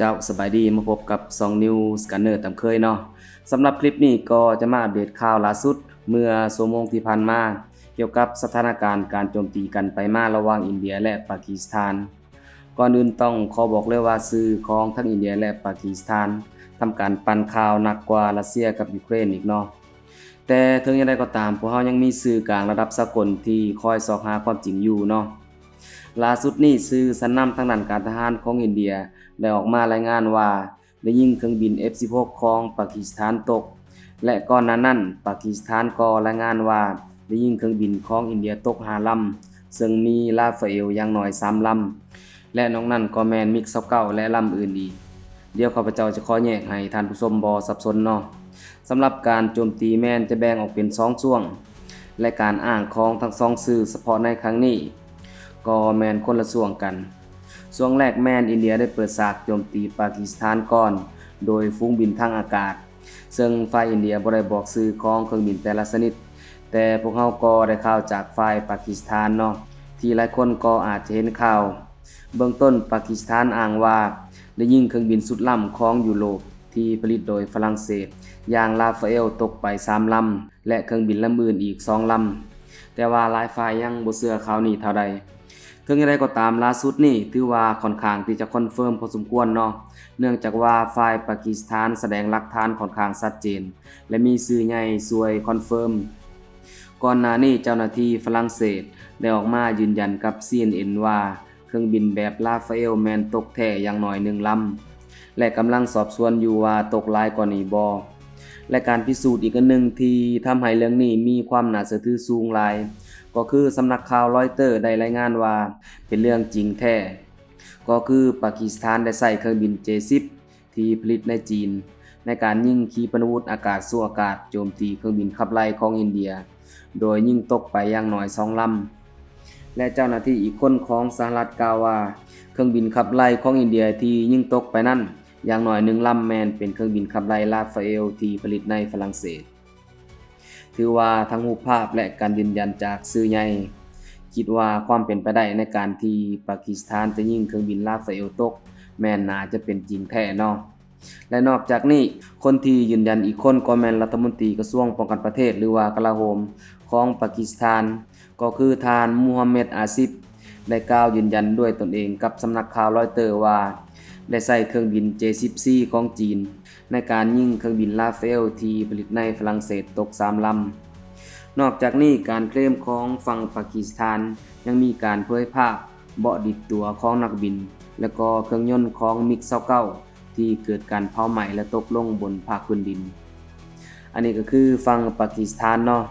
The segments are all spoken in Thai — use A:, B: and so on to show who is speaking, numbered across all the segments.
A: เจ้าสบายดีมาพบกับ2 New Scanner ตามเคยเนาะสำหรับคลิปนี้ก็จะมาอัปเดตข่าวล่าสุดเมื่อชั่วโมงที่ผ่านมาเกี่ยวกับสถานการณ์การโจมตีกันไปมาระหว่างอินเดียและปากีสถานก่อนอื่นต้องขอบอกเลยว่าสื่อของทั้งอินเดียและปากีสถานทำการปั่นข่าวหนักกว่ารัสเซียกับยูเครนอีกเนาะแต่ถึงอย่างไรก็ตามพวกเรายังมีสื่อกลางระดับสากลที่คอยสอบหาความจริงอยู่เนาะล่าสุดนี้สื่อชั้นนำทางด้านการทหารของอินเดียได้ออกมารายงานว่าได้ยิงเครื่องบิน F-16 ของปากีสถานตกและก่อนหน้านั้นปากีสถานก็รายงานว่าได้ยิงเครื่องบินของอินเดียตก5ลำซึ่งมีราฟาเอลอย่างน้อย3ลำและนอกนั้นก็แม่นมิก29และลำอื่นอีกเดี๋ยวข้าพเจ้าจะขอแยกให้ท่านผู้ชมบ่สับสนเนาะสำหรับการโจมตีแม่นจะแบ่งออกเป็น2ช่วงและการอ้างของทั้ง2สื่อเฉพาะในครั้งนี้ก็แม่นคนละช่วงกันช่วงแรกแม่นอินเดียได้เปิดฉากโจมตีปากีสถานก่อนโดยฝูงบินทางอากาศซึ่งฝ่ายอินเดียบ่ได้บอกชื่อของเครื่องบินแต่ละชนิดแต่พวกเราก็ได้ข่าวจากฝ่ายปากีสถานเนาะที่หลายคนก็อาจจะเห็นข่าวเบื้องต้นปากีสถานอ้างว่าได้ยิงเครื่องบินสุดล้ำของยุโรปที่ผลิตโดยฝรั่งเศสอย่างราฟาเอลตกไป3ลำและเครื่องบินลำอื่นอีก2ลำแต่ว่าหลายฝ่ายยังบ่เชื่อข่าวนี้เท่าใดถึงอย่างไรก็ตามล่าสุดนี่ถือว่าค่อนข้างที่จะคอนเฟิร์มพอสมควรเนาะเนื่องจากว่าฝ่ายปากีสถานแสดงหลักฐานค่อนข้างชัดเจนและมีสื่อใหญ่ช่วยคอนเฟิร์มก่อนหน้านี้เจ้าหน้าที่ฝรั่งเศสได้ออกมายืนยันกับ CNN ว่าเครื่องบินแบบราฟาเอลแมนตกแท้อย่างน้อย1ลำและกำลังสอบสวนอยู่ว่าตกหลายกว่านี้บ่และการพิสูจน์อีกอันหนึ่งที่ทำให้เรื่องนี้มีความน่าเชื่อถือสูงหลายก็คือสำนักข่าวรอยเตอร์ได้รายงานว่าเป็นเรื่องจริงแท้ก็คือปากีสถานได้ใช้เครื่องบิน J-10 ที่ผลิตในจีนในการยิงขีปนาวุธอากาศสู่อากาศโจมตีเครื่องบินขับไล่ของอินเดียโดยยิงตกไปอย่างน้อย2ลำและเจ้าหน้าที่อีกคนของสหรัฐกล่าวว่าเครื่องบินขับไล่ของอินเดียที่ยิงตกไปนั้นอย่างน้อย1ลำแม่นเป็นเครื่องบินขับไล่ราฟาเอลที่ผลิตในฝรั่งเศสถือว่าทั้งรูปภาพและการยืนยันจากสื่อใหญ่คิดว่าความเป็นไปได้ในการที่ปากีสถานจะยิงเครื่องบินราฟาเอลตกแม่นน่าจะเป็นจริงแท้เนาะและนอกจากนี้คนที่ยืนยันอีกคนก็แม่นรัฐมนตรีกระทรวงป้องกันประเทศหรือว่ากลาโหมของปากีสถานก็คือท่านมูฮัมเหม็ดอาซิฟได้กล่าวยืนยันด้วยตนเองกับสำนักข่าวรอยเตอร์ว่าได้ใช้เครื่องบิน J-10C ของจีนในการยิงเครื่องบินราฟาเอลที่ผลิตในฝรั่งเศสตก3ลำนอกจากนี้การเคลมของฝั่งปากีสถานยังมีการเผยภาพเบาะดิดตัวของนักบินและก็เครื่องยนต์ของมิก29ที่เกิดการเผาไหม้และตกลงบนภาคพื้นดินอันนี้ก็คือฝั่งปากีสถานเนาะ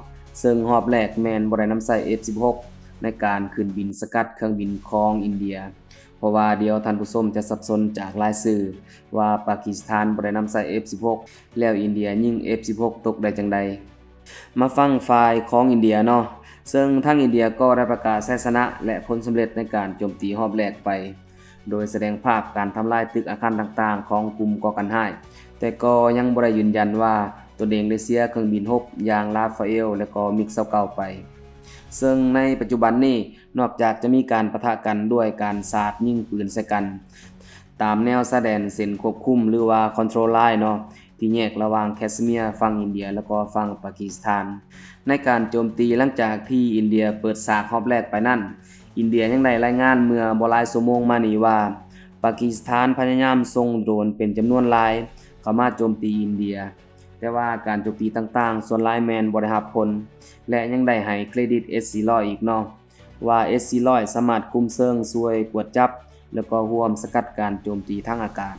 A: ซึ่งรอบแรกแมนบ่ได้นำใช้ F-16 ในการขึ้นบินสกัดเครื่องบินของอินเดียเพราะว่าเดี๋ยวท่านผู้ชมจะสับสนจากรายชื่อว่าปากีสถานบ่ได้นำใช้ F-16 แล้วอินเดียยิง F-16 ตกได้จังใดมาฟังฝ่ายของอินเดียเนาะซึ่งทางอินเดียก็ได้ประกาศชัยชนะและผลสำเร็จในการโจมตีรอบแรกไปโดยแสดงภาพการทำลายตึกอาคารต่างๆของกลุ่มก่อการร้ายแต่ก็ยังบ่ได้ยืนยันว่าตนเองได้เสียเครื่องบินรบอย่างราฟาเอลและก็มิก29ไปซึ่งในปัจจุบันนี้นอกจากจะมีการปะทะกันด้วยการสาดยิงปืนใส่กันตามแนวชายแดนเส้นควบคุมหรือว่าคอนโทรลไลน์เนาะที่แยกระหว่างแคชเมียร์ฝั่งอินเดียแล้วก็ฝั่งปากีสถานในการโจมตีหลังจากที่อินเดียเปิดฉากรอบแรกไปนั่นอินเดียยังได้รายงานเมื่อบ่หลายชั่วโมงมานี้ว่าปากีสถานพยายามส่งโดรนเป็นจำนวนหลายเข้ามาโจมตีอินเดียแต่ว่าการโจมตีต่างๆส่วนหลายแมนบ่ได้รับผลและยังได้ให้เครดิต S-400 อีกเนาะว่า S-400 สามารถคุมเชิงช่วยกวดจับแล้วก็ร่วมสกัดการโจมตีทางอากาศ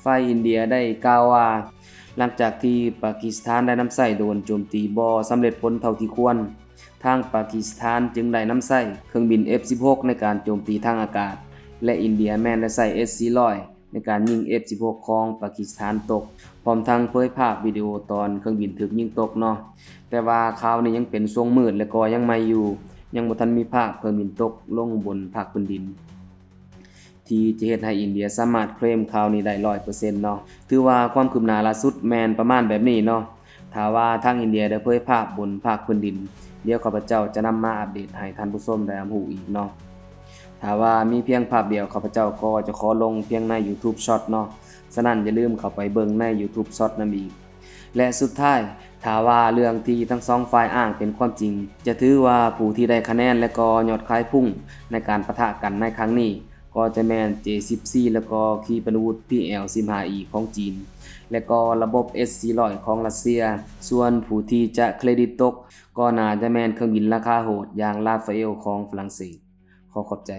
A: ฝ่ายอินเดียได้กล่าวว่าหลังจากที่ปากีสถานได้นำใช้โดรนโจมตีบ่สำเร็จผลเท่าที่ควรทางปากีสถานจึงได้นำใช้เครื่องบิน F-16 ในการโจมตีทางอากาศและอินเดียแม้นได้ใช้ S-400 ในการยิง F-16 ของปากีสถานตกพร้อมทั้งเผยภาพวิดีโอตอนเครื่องบินถูกยิงตกเนาะแต่ว่าข่าวนี้ยังเป็นช่วงมืดและก็ยังใหม่อยู่ยังบ่ทันมีภาพเครื่องบินตกลงบนภาคพื้นดินที่จะเฮ็ดให้อินเดียสามารถเคลมข่าวนี้ได้ 100% เนาะถือว่าความคืบหน้าล่าสุดแม่นประมาณแบบนี้เนาะถ้าว่าทางอินเดียได้เผยภาพบนภาคพื้นดินเดี๋ยวข้าพเจ้าจะนำมาอัปเดตให้ท่านผู้ชมได้รับรู้อีกเนาะ ถ้าว่ามีเพียงภาพเดียวข้าพเจ้าก็จะขอลงเพียงใน YouTube Short เนาะฉะนั้นอย่าลืมเข้าไปเบิ่งใน YouTube Short นำอีกและสุดท้ายถ้าว่าเรื่องที่ทั้งสองฝ่ายอ้างเป็นความจริงจะถือว่าผู้ที่ได้คะแนนและก็ยอดขายพุ่งในการปะทะกันในครั้งนี้ก็จะแม่น J14 แล้วก็ขีปนาวุธ PL-15E ของจีนและก็ระบบ S400 ของรัสเซียส่วนผู้ที่จะเครดิตตกก็น่าจะแม่นเครื่องบินราคาโหดอย่าง Rafael ของฝรั่งเศสขอขอบใจ